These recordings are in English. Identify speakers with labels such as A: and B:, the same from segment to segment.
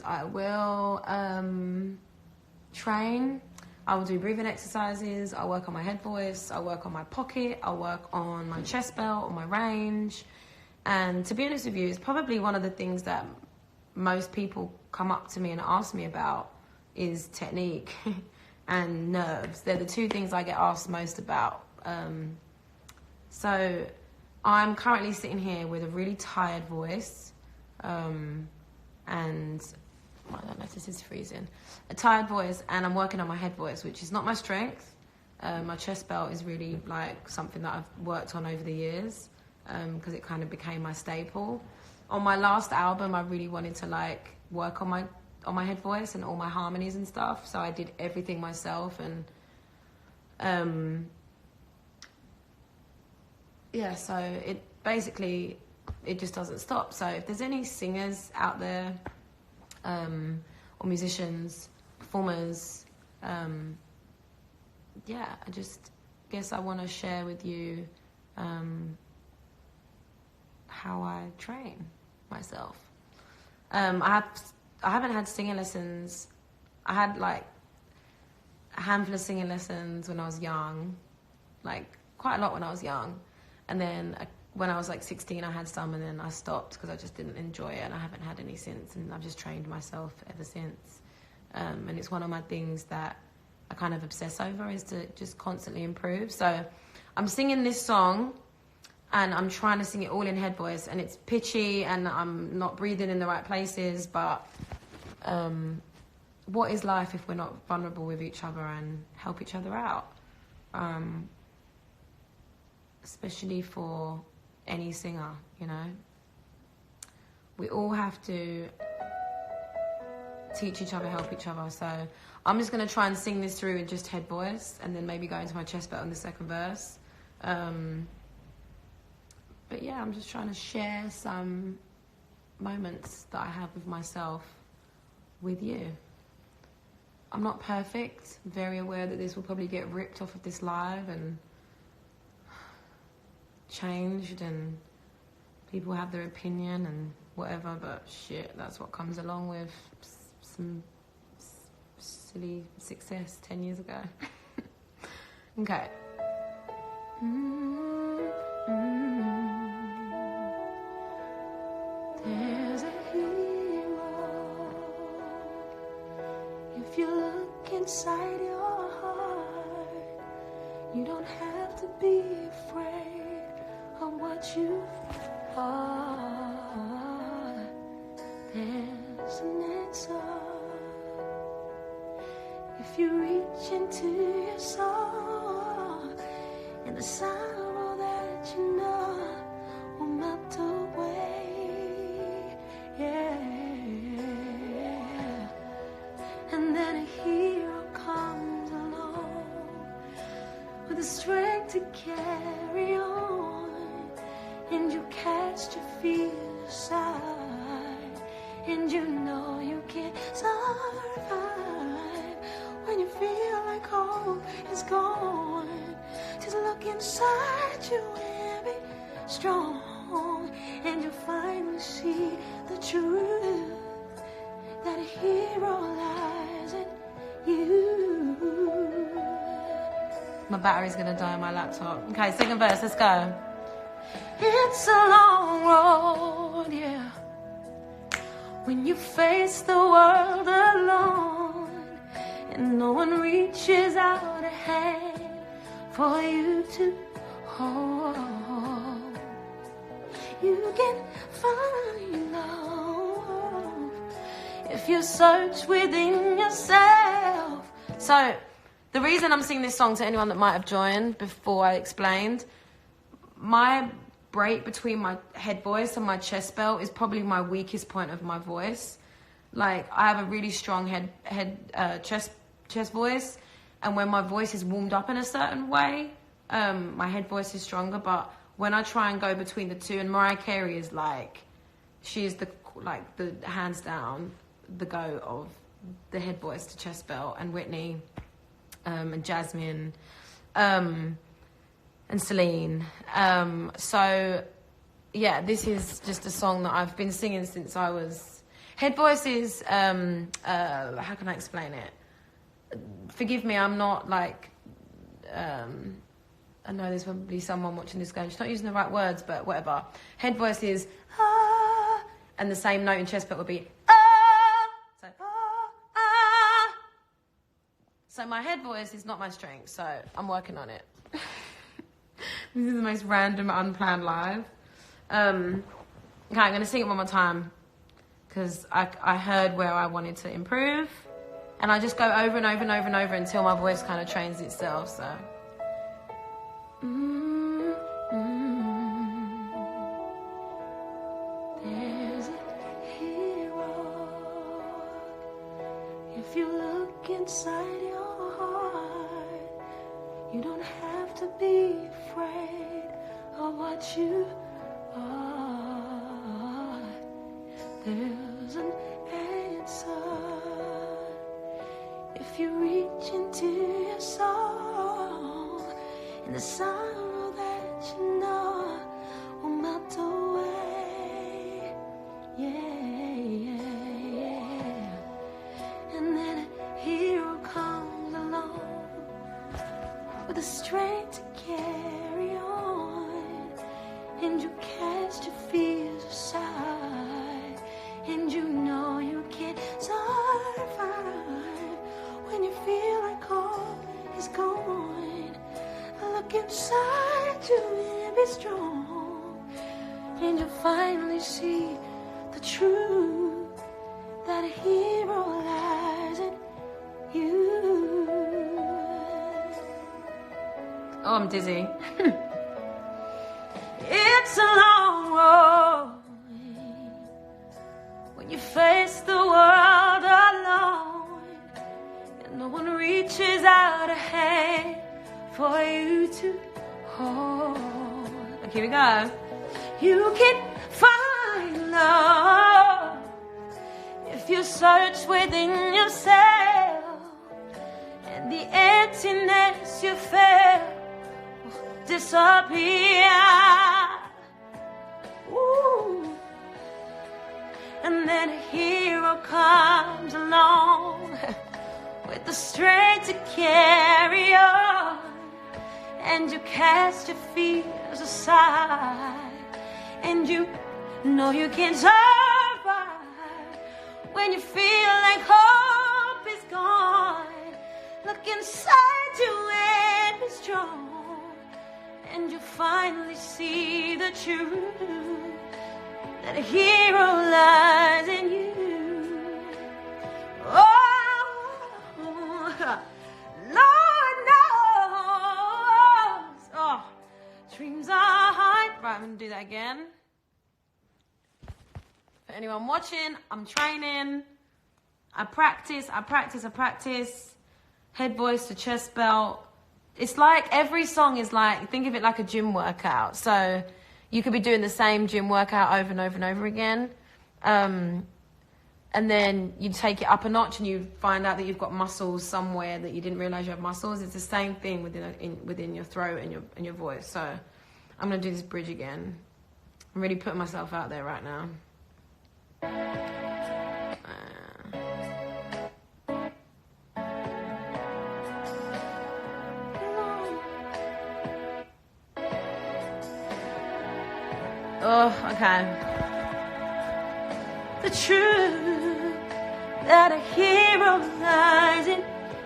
A: and I will train. I will do breathing exercises. I'll work on my head voice. I'll work on my pocket. I'll work on my chest belt, on my range. And to be honest with you, it's probably one of the things that most people come up to me and ask me about is technique and nerves. They're the two things I get asked most about. So I'm currently sitting here with a really tired voice, and I don't know if this is freezing. A tired voice, and I'm working on my head voice, which is not my strength. My chest belt is really like something that I've worked on over the years, because it kind of became my staple. On my last album, I really wanted to like work on my head voice and all my harmonies and stuff. So I did everything myself, and yeah. So it basically just doesn't stop. So if there's any singers out there, or musicians, performers, yeah, I just guess I want to share with you how I train myself. I haven't had singing lessons. I had like a handful of singing lessons when I was young, like quite a lot when I was young, and then when I was like 16, I had some, and then I stopped because I just didn't enjoy it, and I haven't had any since, and I've just trained myself ever since. And it's one of my things that I kind of obsess over, is to just constantly improve. So I'm singing this song, and I'm trying to sing it all in head voice, and it's pitchy, and I'm not breathing in the right places, but what is life if we're not vulnerable with each other and help each other out? Especially for any singer, you know. We all have to teach each other, help each other. So I'm just going to try and sing this through in just head voice, and then maybe go into my chest belt in the second verse. But yeah, I'm just trying to share some moments that I have with myself with you. I'm not perfect. I'm very aware that this will probably get ripped off of this live and changed, and people have their opinion and whatever, but shit, that's what comes along with some silly success 10 years ago. Okay. There's a hero if you look inside your heart. You don't have to be afraid of what you are. There's an answer if you reach into your soul, and the sorrow that you know will melt away. Yeah. And then a hero comes along with the strength to carry on, and you cast your fears aside, and you know you can survive when you feel like hope is gone. Just look inside you and be strong, and you'll finally see the truth, that a hero lies in you. My battery's gonna die on my laptop. Okay, second verse, let's go. It's a long road, yeah, when you face the world alone, and no one reaches out a hand for you to hold. You can find love if you search within yourself. So the reason I'm singing this song, to anyone that might have joined before I explained, my break between my head voice and my chest belt is probably my weakest point of my voice. Like, I have a really strong chest voice, and when my voice is warmed up in a certain way, my head voice is stronger. But when I try and go between the two, and Mariah Carey is like, she is the hands down the go of the head voice to chest belt, and Whitney, and Jasmine, and Celine. So yeah, this is just a song that I've been singing since I was Head voice is, how can I explain it? Forgive me, I'm not like, I know there's probably someone watching this going, she's not using the right words, but whatever. Head voice is, ah, and the same note in chest belt would be, ah. So, ah, ah. So my head voice is not my strength, so I'm working on it. This is the most random, unplanned live. Okay, I'm going to sing it one more time because I heard where I wanted to improve, and I just go over and over and over and over until my voice kind of trains itself, so. There's a hero if you look inside your heart. You don't have to be afraid of what you are. There's an answer if you reach into your soul, and the sorrow that you know will melt away. Yeah. And then a hero comes along with the strength to carry on, and you cast your fears aside, and you know you can survive when you feel like all is gone. Look inside you and be strong, and you'll finally see the truth, that a hero lies in you. Oh, I'm dizzy. It's a long road when you face the world alone, and no one reaches out a hand for you to hold. Okay, here we go. You can find love if you search within yourself, and the emptiness you feel will disappear. Ooh. And then a hero comes along with the strength to carry on, and you cast your fears aside, and you know you can survive when you feel like hope is gone. Look inside you and be strong, and you finally see the truth, that a hero lies in you. Lord knows. Oh, dreams are hard. Right, I'm gonna do that again. For anyone watching, I'm training. I practice. Head voice to chest belt. It's like every song is like, think of it like a gym workout. So you could be doing the same gym workout over and over and over again. And then you take it up a notch and you find out that you've got muscles somewhere that you didn't realize you have muscles. It's the same thing within your throat and your voice. So I'm going to do this bridge again. I'm really putting myself out there right now. Oh, okay. The truth, that a hero lies in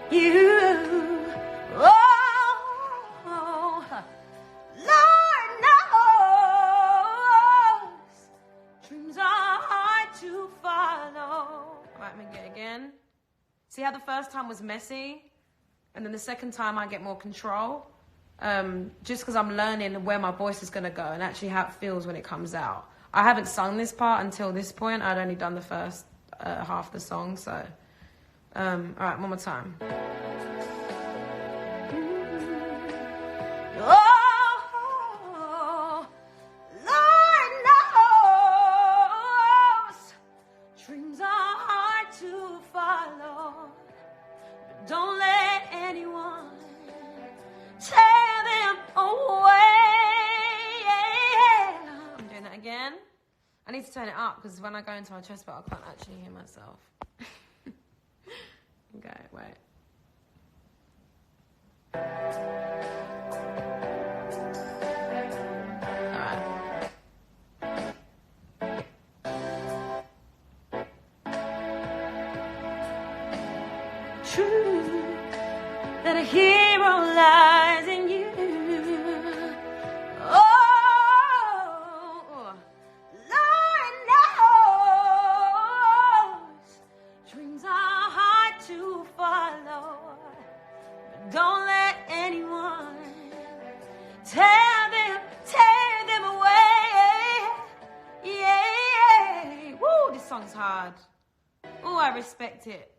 A: you. Oh, Lord knows dreams are hard to follow. All right, let me get it again. See how the first time was messy, and then the second time I get more control. Just because I'm learning where my voice is going to go and actually how it feels when it comes out. I haven't sung this part until this point. I'd only done the first half of the song, so... all right, one more time. Oh, Lord knows dreams are hard to follow, but don't let anyone tear them away. I'm doing that again. I need to turn it up because when I go into my chest belt, I can't actually hear myself. Okay, wait. Alright. True that a hero lies in you. Oh, Lord knows dreams are hard to follow. But don't let anyone tear them away. Yeah. Woo, this song's hard. Oh, I respect it.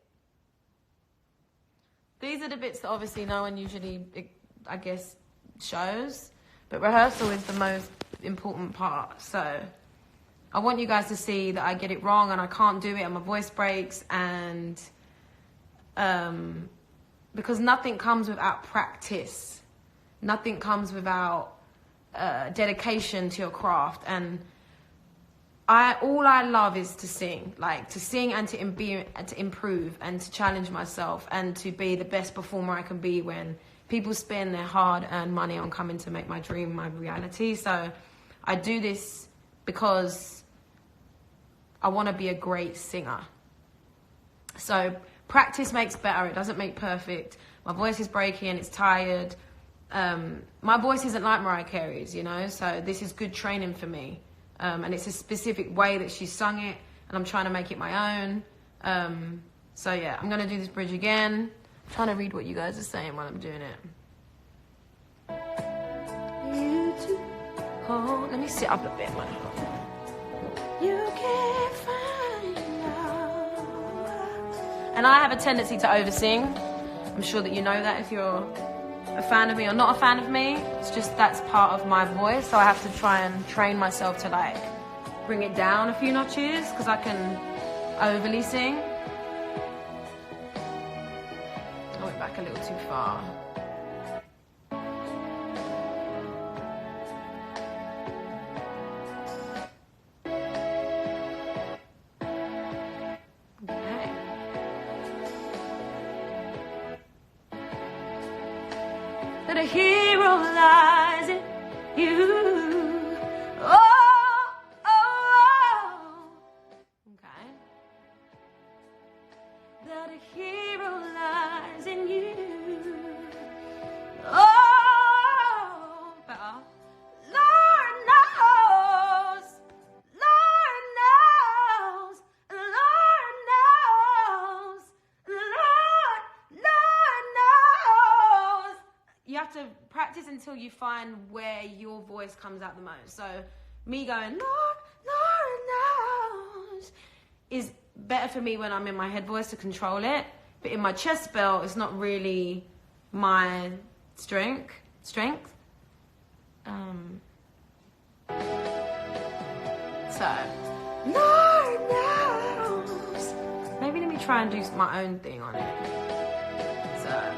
A: These are the bits that obviously no one usually, I guess, shows. But rehearsal is the most important part. So I want you guys to see that I get it wrong and I can't do it and my voice breaks. And because nothing comes without practice. Nothing comes without dedication to your craft. And all I love is to sing, like to sing and to improve and to challenge myself and to be the best performer I can be when people spend their hard-earned money on coming to make my dream my reality. So I do this because I want to be a great singer. So practice makes better. It doesn't make perfect. My voice is breaking. It's tired. My voice isn't like Mariah Carey's, you know, so this is good training for me. And it's a specific way that she sung it, and I'm trying to make it my own. So yeah, I'm gonna do this bridge again. I'm trying to read what you guys are saying while I'm doing it. You too. Oh, let me sit up a bit, man. You can't find out. And I have a tendency to oversing. I'm sure that you know that if you're a fan of me or not a fan of me. It's just that's part of my voice, so I have to try and train myself to like bring it down a few notches because I can overly sing. I went back a little too far. That a hero lies in you. Oh, oh, oh. Okay. That a hero lies in you. Oh, better. Lord knows. Lord knows. Lord knows. Lord knows. You have to practice until you find where your voice comes out the most. So me going, Lord knows, is better for me when I'm in my head voice to control it. But in my chest belt, it's not really my strength. So Lord knows. Maybe let me try and do my own thing on it. So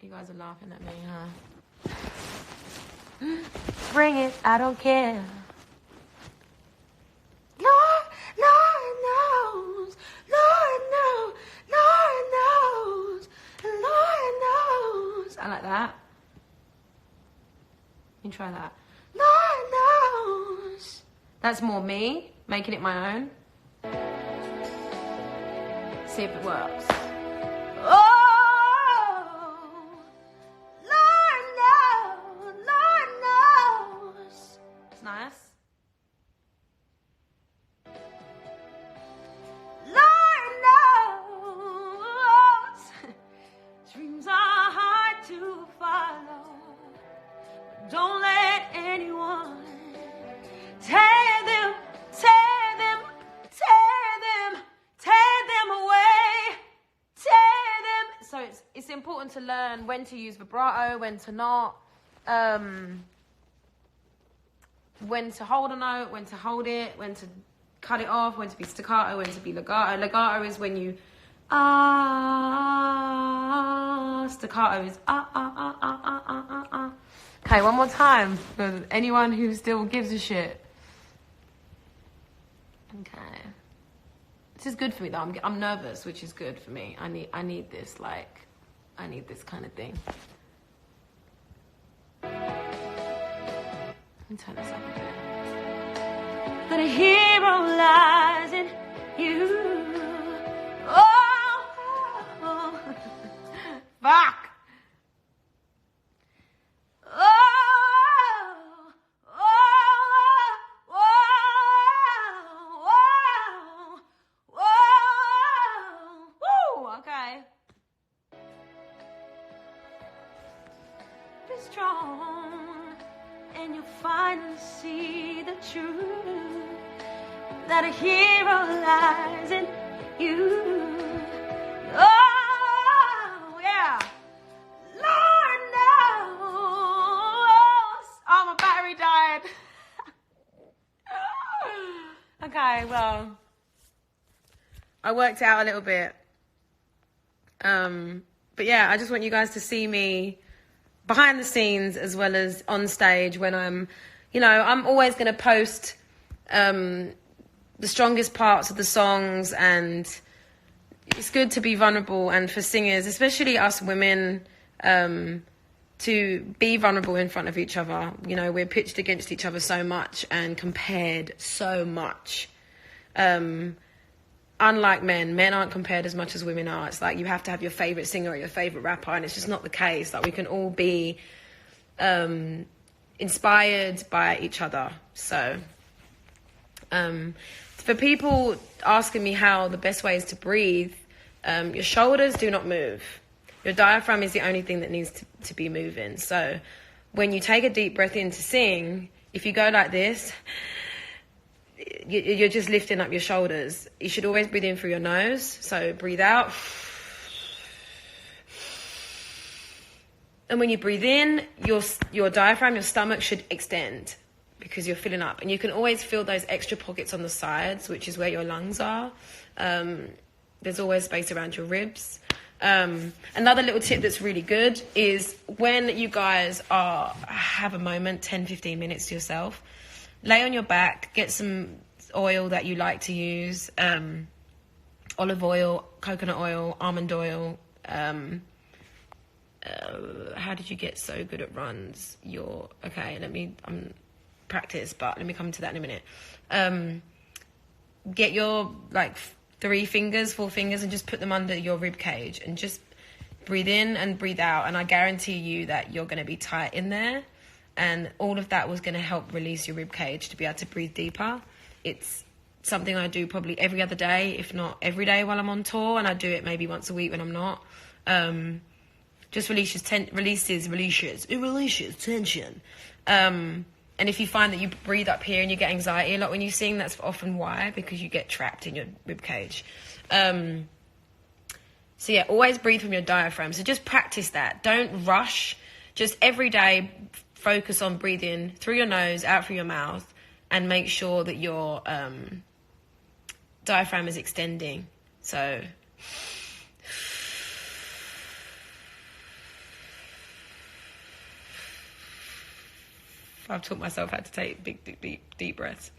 A: you guys are laughing at me, huh? Bring it, I don't care. Lord knows, Lord knows, Lord knows, Lord knows. I like that. You can try that. Lord knows. That's more me, making it my own. See if it works. Oh! Nice. Lord knows dreams are hard to follow. Don't let anyone tear them away. So it's important to learn when to use vibrato, when to not. When to hold a note, when to hold it, when to cut it off, when to be staccato, when to be legato. Legato is when you ah. Staccato is ah, ah, ah, ah, ah, ah, ah, ah. Okay, one more time for anyone who still gives a shit. Okay. This is good for me though. I'm nervous, which is good for me. I need this, like, I need this kind of thing. Let me turn this up a bit. But a hero lies in you. Oh, fuck. Strong, and you'll finally see the truth that a hero lies in you. Oh, yeah. Lord knows. Oh, my battery died. Okay, well, I worked out a little bit. But yeah, I just want you guys to see me behind the scenes as well as on stage when I'm always going to post the strongest parts of the songs, and it's good to be vulnerable, and for singers, especially us women, to be vulnerable in front of each other. You know, we're pitched against each other so much and compared so much. Unlike men aren't compared as much as women are. It's like you have to have your favourite singer or your favourite rapper, and it's just not the case. Like, we can all be inspired by each other. So for people asking me how the best way is to breathe, your shoulders do not move. Your diaphragm is the only thing that needs to be moving. So when you take a deep breath in to sing, if you go like this, you're just lifting up your shoulders. You should always breathe in through your nose. So breathe out. And when you breathe in, your diaphragm, your stomach should extend because you're filling up. And you can always feel those extra pockets on the sides, which is where your lungs are. There's always space around your ribs. Another little tip that's really good is when you guys have a moment, 10, 15 minutes to yourself, lay on your back, get some oil that you like to use, olive oil, coconut oil, almond oil. How did you get so good at runs? Practice, but let me come to that in a minute. Get your 4 fingers, and just put them under your rib cage and just breathe in and breathe out. And I guarantee you that you're going to be tight in there. And all of that was going to help release your rib cage to be able to breathe deeper. It's something I do probably every other day, if not every day while I'm on tour. And I do it maybe once a week when I'm not. Just releases tension. And if you find that you breathe up here and you get anxiety a lot when you sing, that's often why, because you get trapped in your rib cage. So yeah, always breathe from your diaphragm. So just practice that. Don't rush. Just every day, focus on breathing through your nose, out through your mouth, and make sure that your diaphragm is extending. So I've taught myself how to take big, deep breaths.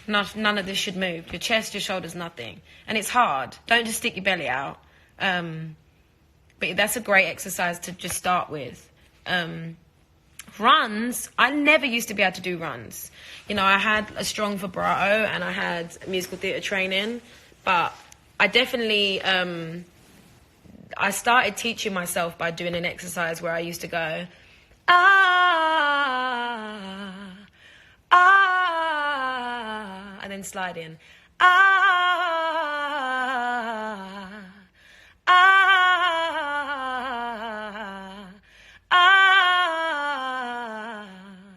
A: None of this should move. Your chest, your shoulders, nothing. And it's hard. Don't just stick your belly out. But that's a great exercise to just start with. Runs, I never used to be able to do runs. You know, I had a strong vibrato and I had musical theatre training, but I definitely... I started teaching myself by doing an exercise where I used to go, and then slide in,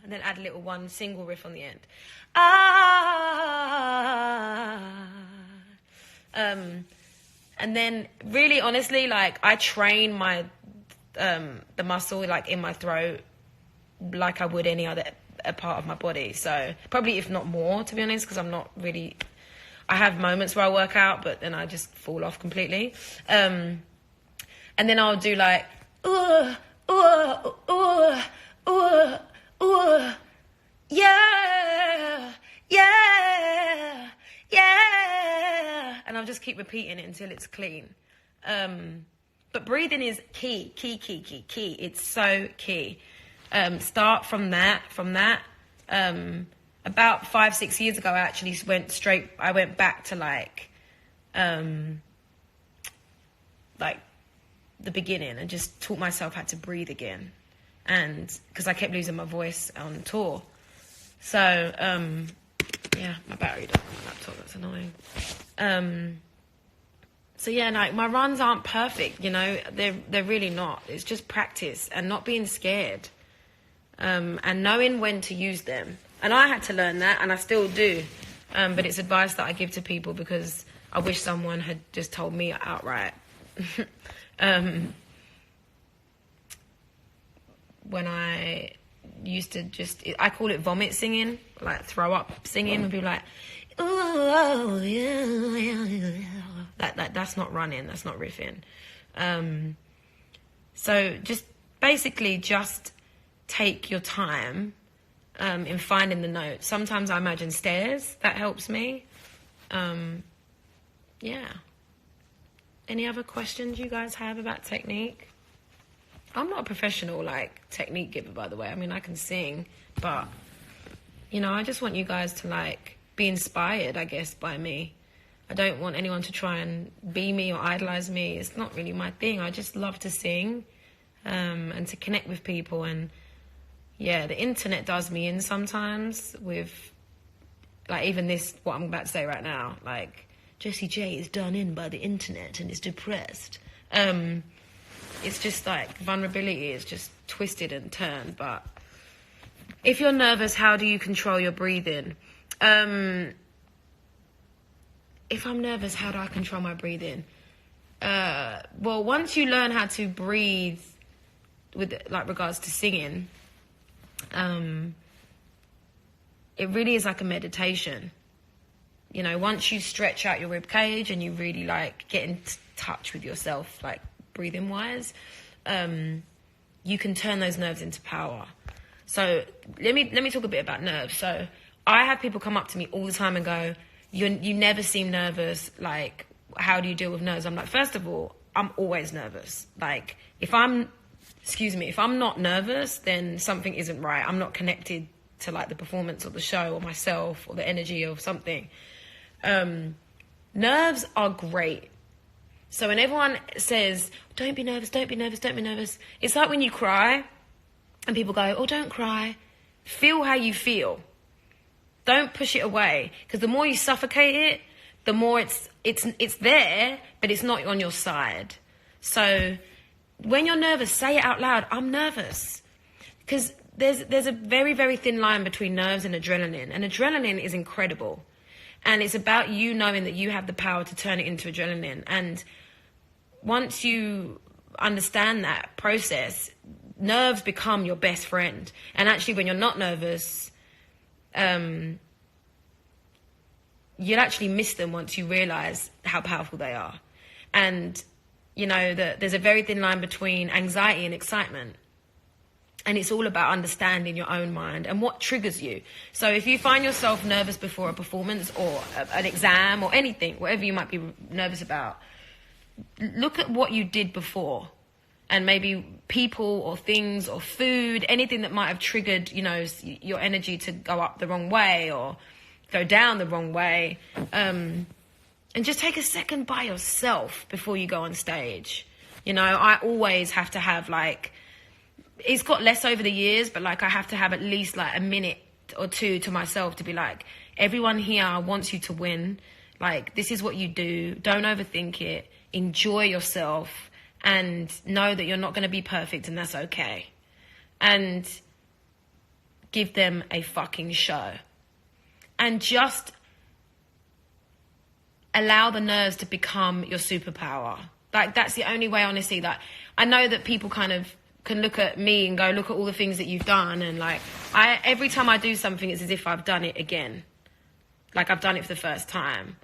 A: and then add a little one single riff on the end. And then really honestly, like, I train my, the muscle, like, in my throat like I would any other part of my body. So probably, if not more, to be honest, because I'm not really, I have moments where I work out, but then I just fall off completely. And then I'll do like, yeah, yeah, yeah. And I'll just keep repeating it until it's clean. But breathing is key. It's so key. Start from that. About 5-6 years ago, I actually I went back to like the beginning and just taught myself how to breathe again. And because I kept losing my voice on tour. So, yeah, my battery died on my laptop, that's annoying. So yeah, like my runs aren't perfect, you know, they're really not. It's just practice and not being scared, and knowing when to use them. And I had to learn that, and I still do. But it's advice that I give to people because I wish someone had just told me outright. When I used to I call it vomit singing, like throw up singing, and people like, oh yeah. That's not running, that's not riffing. So just basically just take your time in finding the notes. Sometimes I imagine stairs, that helps me. Yeah. Any other questions you guys have about technique? I'm not a professional like technique giver, by the way. I mean, I can sing, but you know, I just want you guys to like be inspired, I guess, by me. I don't want anyone to try and be me or idolize me. It's not really my thing. I just love to sing and to connect with people. And yeah, the internet does me in sometimes with like even this, what I'm about to say right now, like Jessie J is done in by the internet and is depressed. It's just like vulnerability is just twisted and turned. But if you're nervous, how do you control your breathing? If I'm nervous, how do I control my breathing? Well, once you learn how to breathe with like regards to singing, it really is like a meditation. You know, once you stretch out your rib cage and you really like get in touch with yourself, like breathing wise, you can turn those nerves into power. So let me talk a bit about nerves. So I have people come up to me all the time and go, you never seem nervous. Like, how do you deal with nerves? I'm like, first of all, I'm always nervous. Like, if I'm not nervous, then something isn't right. I'm not connected to like the performance or the show or myself or the energy of something. Nerves are great. So when everyone says, don't be nervous, it's like when you cry and people go, oh, don't cry. Feel how you feel. Don't push it away, because the more you suffocate it, the more it's there, but it's not on your side. So when you're nervous, say it out loud. I'm nervous. Because there's a very, very thin line between nerves and adrenaline. And adrenaline is incredible. And it's about you knowing that you have the power to turn it into adrenaline. And once you understand that process, nerves become your best friend. And actually, when you're not nervous, you'll actually miss them once you realize how powerful they are. And, you know, there's a very thin line between anxiety and excitement. And it's all about understanding your own mind and what triggers you. So if you find yourself nervous before a performance or an exam or anything, whatever you might be nervous about, look at what you did before. And maybe people or things or food, anything that might have triggered, you know, your energy to go up the wrong way or go down the wrong way. And just take a second by yourself before you go on stage. You know, I always have to have like, it's got less over the years, but like I have to have at least like a minute or two to myself to be like, everyone here wants you to win. Like, this is what you do. Don't overthink it. Enjoy yourself. And know that you're not going to be perfect, and that's okay. And give them a fucking show. And just allow the nerves to become your superpower. Like, that's the only way, honestly. Like, I know that people kind of can look at me and go, look at all the things that you've done. And like, every time I do something, it's as if I've done it again. Like, I've done it for the first time.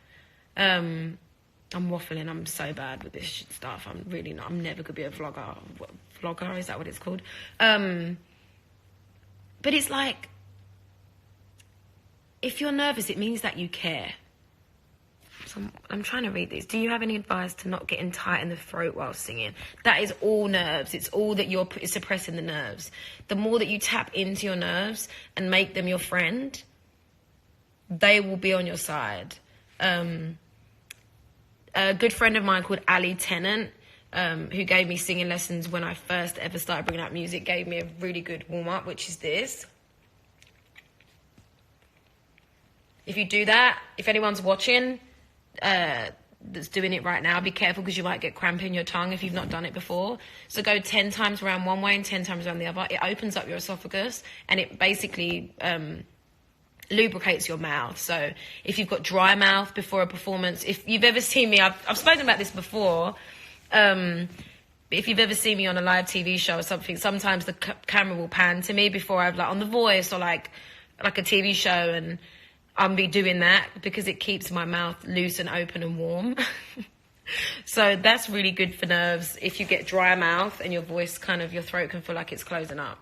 A: I'm waffling. I'm so bad with this stuff. I'm really not. I'm never gonna be a vlogger. Vlogger, is that what it's called? But it's like, if you're nervous, it means that you care. So I'm trying to read this. Do you have any advice to not getting tight in the throat while singing? That is all nerves. It's all that you're suppressing the nerves. The more that you tap into your nerves and make them your friend, they will be on your side. A good friend of mine called Ali Tennant, who gave me singing lessons when I first ever started bringing out music, gave me a really good warm-up, which is this. If you do that, if anyone's watching that's doing it right now, be careful, because you might get cramp in your tongue if you've not done it before. So go 10 times around one way and 10 times around the other. It opens up your esophagus, and it basically lubricates your mouth. So if you've got dry mouth before a performance, if you've ever seen me, I've spoken about this before, if you've ever seen me on a live TV show or something, sometimes the camera will pan to me before I've, like, on The Voice or like a TV show, and I'll be doing that because it keeps my mouth loose and open and warm. So that's really good for nerves. If you get dry mouth and your voice your throat can feel like it's closing up.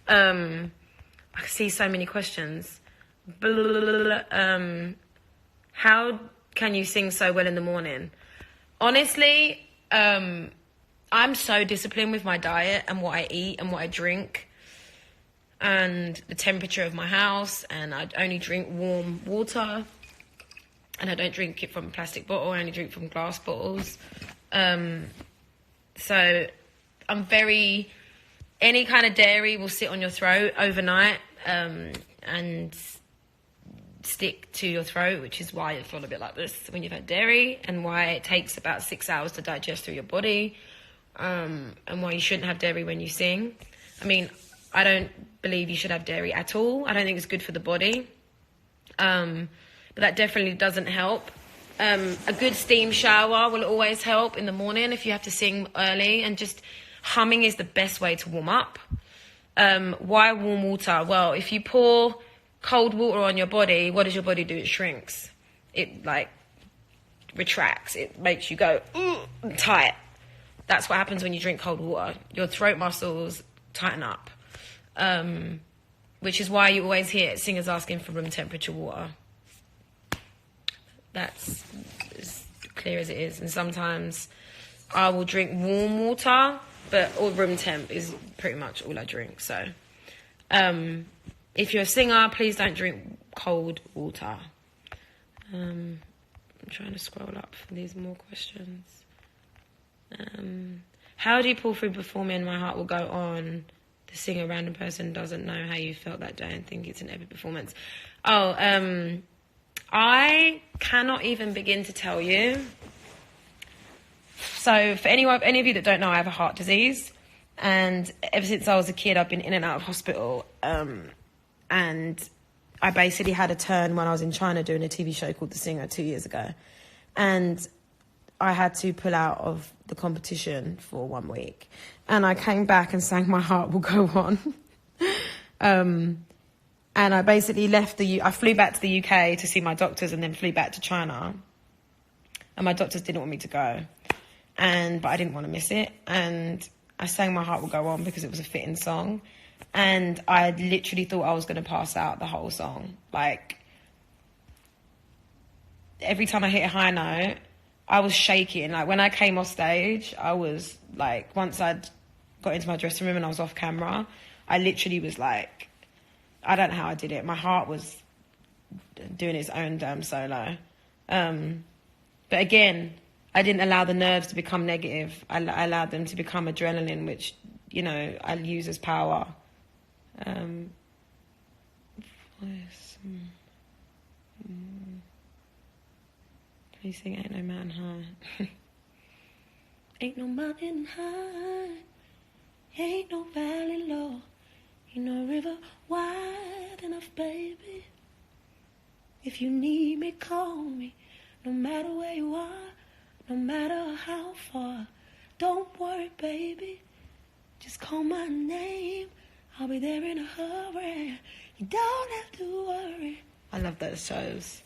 A: I see so many questions. How can you sing so well in the morning? Honestly, I'm so disciplined with my diet and what I eat and what I drink and the temperature of my house, and I only drink warm water, and I don't drink it from a plastic bottle. I only drink from glass bottles. So I'm any kind of dairy will sit on your throat overnight and stick to your throat, which is why you feel a bit like this when you've had dairy, and why it takes about 6 hours to digest through your body, and why you shouldn't have dairy when you sing. I mean, I don't believe you should have dairy at all. I don't think it's good for the body, but that definitely doesn't help. A good steam shower will always help in the morning if you have to sing early, and just humming is the best way to warm up. Why warm water? Well, if you pour cold water on your body, what does your body do? It shrinks. It retracts. It makes you go tight. That's what happens when you drink cold water. Your throat muscles tighten up, which is why you always hear singers asking for room temperature water. That's as clear as it is. And sometimes I will drink warm water, or room temp is pretty much all I drink. So if you're a singer, please don't drink cold water. I'm trying to scroll up for these more questions. How do you pull through performing My Heart Will Go On to sing a random person doesn't know how you felt that day and think it's an epic performance? I cannot even begin to tell you. So for any of you that don't know, I have a heart disease, and ever since I was a kid, I've been in and out of hospital. And I basically had a turn when I was in China doing a TV show called The Singer 2 years ago. And I had to pull out of the competition for 1 week. And I came back and sang My Heart Will Go On. And I basically I flew back to the UK to see my doctors, and then flew back to China. And my doctors didn't want me to go. But I didn't want to miss it. And I sang My Heart Will Go On because it was a fitting song. And I literally thought I was going to pass out the whole song. Like, every time I hit a high note, I was shaking. Like, when I came off stage, I was like, once I'd got into my dressing room and I was off camera, I literally was like, I don't know how I did it. My heart was doing its own damn solo. But again, I didn't allow the nerves to become negative. I allowed them to become adrenaline, which, I use as power. Please sing Ain't No Mountain High. Ain't no mountain high, ain't no valley low, ain't no river wide enough, baby. If you need me, call me, no matter where you are, no matter how far. Don't worry, baby, just call my name, I'll be there in a hurry. You don't have to worry. I love those shows.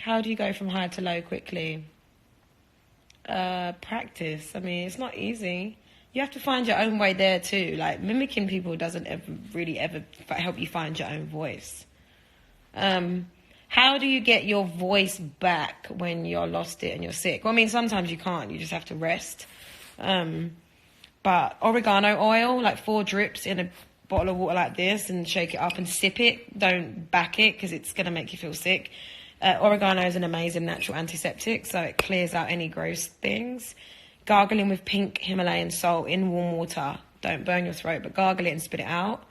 A: How do you go from high to low quickly? Practice. I mean, it's not easy. You have to find your own way there too. Like, mimicking people doesn't really ever help you find your own voice. How do you get your voice back when you're lost it and you're sick? Well, I mean, sometimes you can't. You just have to rest. But oregano oil, like 4 drips in a bottle of water like this, and shake it up and sip it. Don't back it because it's going to make you feel sick. Oregano is an amazing natural antiseptic, so it clears out any gross things. Gargling with pink Himalayan salt in warm water. Don't burn your throat, but gargle it and spit it out.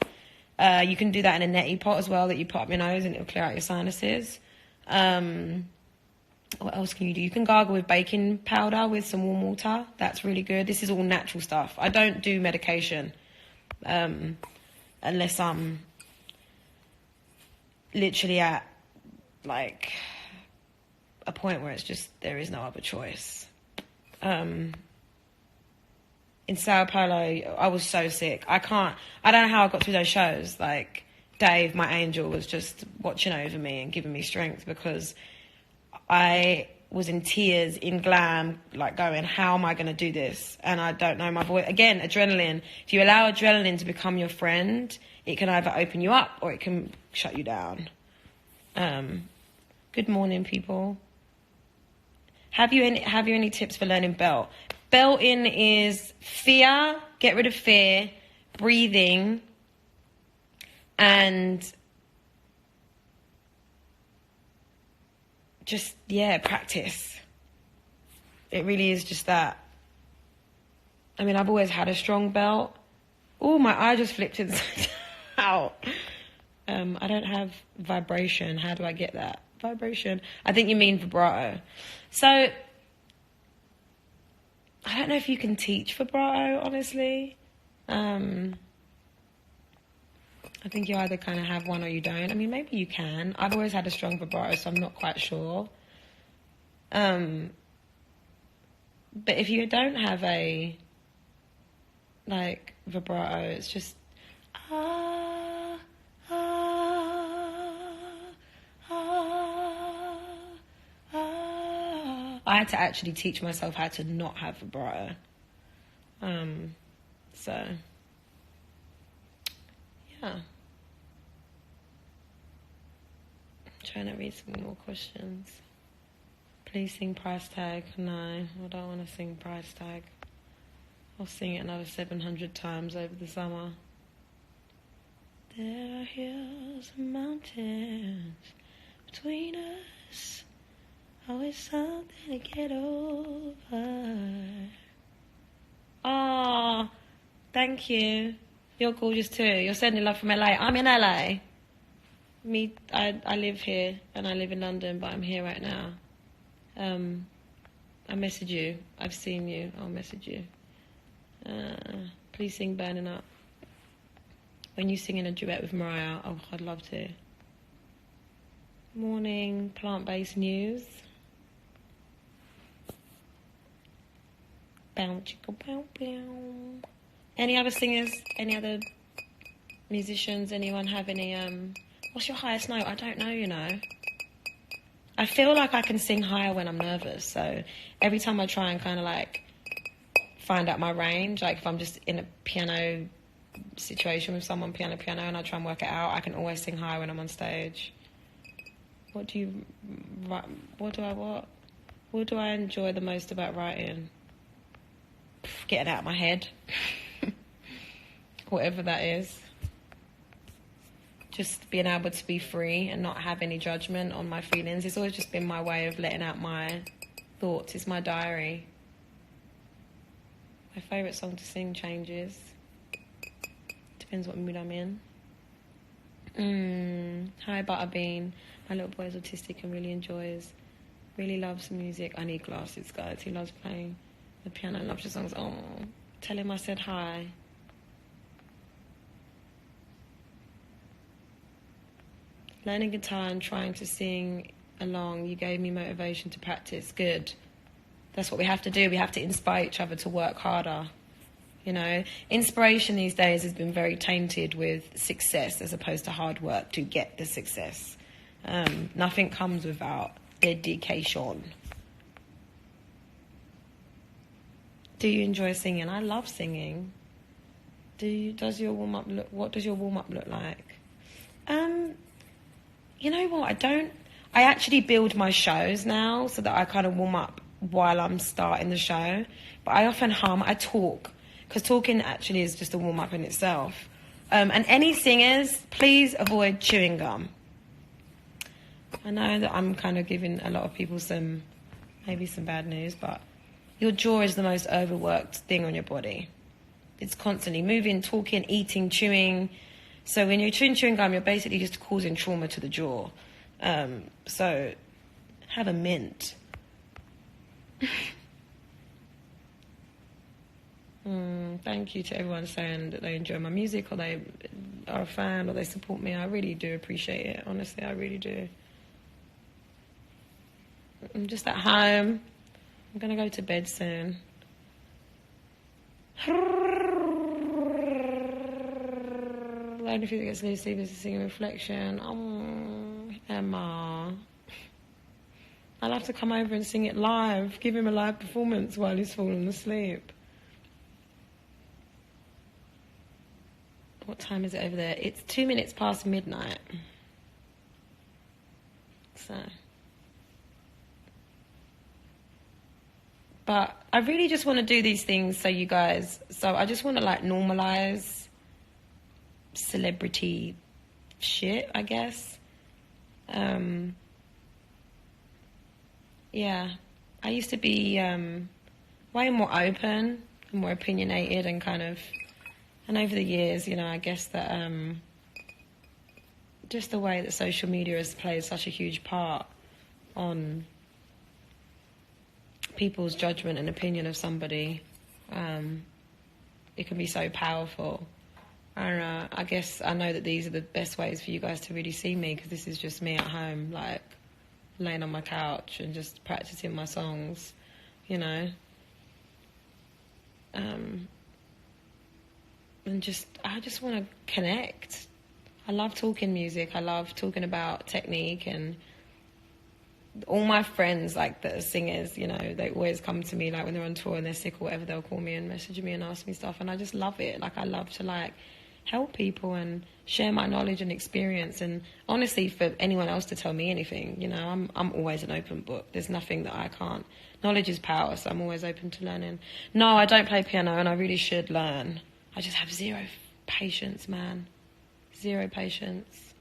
A: You can do that in a neti pot as well that you put up your nose and it'll clear out your sinuses. What else can you do? You can gargle with baking powder with some warm water. That's really good. This is all natural stuff. I don't do medication unless I'm literally at like a point where it's just there is no other choice. In Sao Paulo, I was so sick. I don't know how I got through those shows. Like, Dave, my angel, was just watching over me and giving me strength, because I was in tears, in glam, like going, how am I going to do this? And I don't know my voice. Again, adrenaline. If you allow adrenaline to become your friend, it can either open you up or it can shut you down. Good morning, people. Have you any tips for learning belt? Belting is fear, get rid of fear, breathing, and just, practice. It really is just that. I mean, I've always had a strong belt. Oh, my eye just flipped inside out. I don't have vibration. How do I get that? Vibration. I think you mean vibrato. So, I don't know if you can teach vibrato, honestly. I think you either kind of have one or you don't. I mean, maybe you can. I've always had a strong vibrato, so I'm not quite sure. But if you don't have a, like, vibrato, it's just, I had to actually teach myself how to not have vibrato. So, yeah. I'm trying to read some more questions. Please sing price tag. No, I don't want to sing price tag. I'll sing it another 700 times over the summer. There are hills and mountains between us. Always something to get over. Oh, thank you. You're gorgeous too. You're sending love from LA. I'm in LA. I live here and I live in London, but I'm here right now. I message you. I've seen you. I'll message you. Please sing Burning Up. When you sing in a duet with Mariah, oh, I'd love to. Morning, plant-based news. Bow, chicka, bow, bow. Any other singers? Any other musicians? Anyone have any, what's your highest note? I don't know, you know. I feel like I can sing higher when I'm nervous, so every time I try and kind of like find out my range, like if I'm just in a piano situation with someone, piano, and I try and work it out, I can always sing higher when I'm on stage. What do I enjoy the most about writing? Getting out of my head. Whatever that is. Just being able to be free and not have any judgment on my feelings. It's always just been my way of letting out my thoughts. It's my diary. My favourite song to sing changes. Depends what mood I'm in. Hi, Butterbean. My little boy is autistic and really loves music. I need glasses, guys. He loves playing the piano and loves the songs. Oh, tell him I said hi. Learning guitar and trying to sing along, you gave me motivation to practice. Good. That's what we have to do. We have to inspire each other to work harder. You know, inspiration these days has been very tainted with success as opposed to hard work to get the success. Nothing comes without dedication. Do you enjoy singing? I love singing. Does your warm-up look... What does your warm-up look like? You know what? I actually build my shows now so that I kind of warm up while I'm starting the show. But I often hum. I talk. Because talking actually is just a warm-up in itself. And any singers, please avoid chewing gum. I know that I'm kind of giving a lot of people maybe some bad news, but your jaw is the most overworked thing on your body. It's constantly moving, talking, eating, chewing. So when you're chewing gum, you're basically just causing trauma to the jaw. So have a mint. Thank you to everyone saying that they enjoy my music or they are a fan or they support me. I really do appreciate it. Honestly, I really do. I'm just at home. I'm going to go to bed soon. The only thing that gets me to sleep is to sing Reflection. Oh, Emma. I'll have to come over and sing it live. Give him a live performance while he's falling asleep. What time is it over there? It's 2 minutes past midnight. So... But I really just want to do these things so I just want to like normalize celebrity shit, I guess. Yeah, I used to be way more open, more opinionated and and over the years, I guess that just the way that social media has played such a huge part on people's judgment and opinion of somebody, it can be so powerful. And I guess I know that these are the best ways for you guys to really see me, because this is just me at home, like laying on my couch and just practicing my songs, and I just want to connect. I love talking music. I love talking about technique, and all my friends, like, that are singers, they always come to me, like, when they're on tour and they're sick or whatever, they'll call me and message me and ask me stuff, and I just love it. Like, I love to, like, help people and share my knowledge and experience, and honestly, for anyone else to tell me anything, I'm always an open book. There's nothing that I can't. Knowledge is power, so I'm always open to learning. No, I don't play piano, and I really should learn. I just have zero patience, man. Zero patience.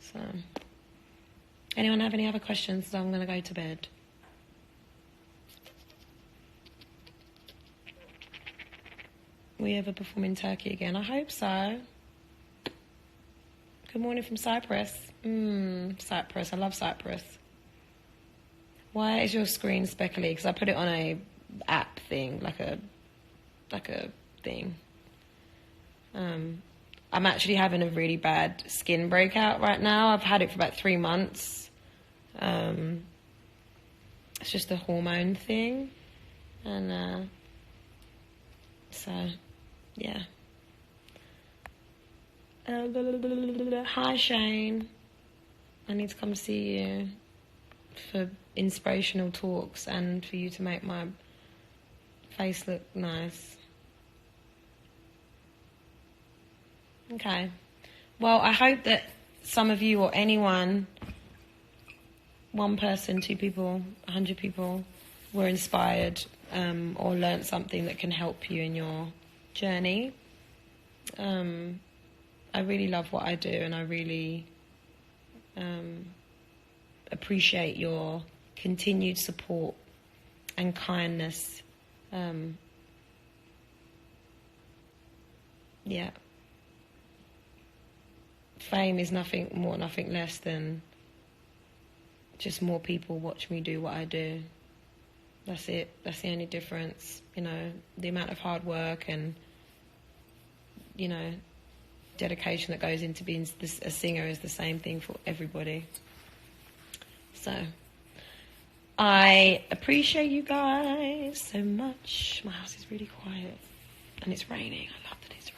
A: So... Anyone have any other questions? So I'm going to go to bed. Will you ever perform in Turkey again? I hope so. Good morning from Cyprus. Cyprus. I love Cyprus. Why is your screen speckly? Because I put it on a app thing, like a thing. I'm actually having a really bad skin breakout right now. I've had it for about 3 months. It's just a hormone thing, and so yeah. Hi Shane, I need to come see you for inspirational talks and for you to make my face look nice. Okay, well, I hope that some of you or anyone, 1 person, 2 people, 100 people, were inspired or learnt something that can help you in your journey. I really love what I do, and I really appreciate your continued support and kindness. Yeah. Fame is nothing more, nothing less than just more people watch me do what I do. That's it. That's the only difference. The amount of hard work and, dedication that goes into being a singer is the same thing for everybody. So, I appreciate you guys so much. My house is really quiet and it's raining. I love that it's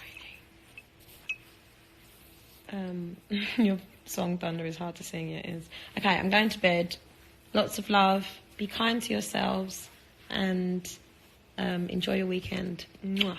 A: raining. Your song Thunder is hard to sing. It is. Okay, I'm going to bed. Lots of love. Be kind to yourselves and enjoy your weekend. Mwah.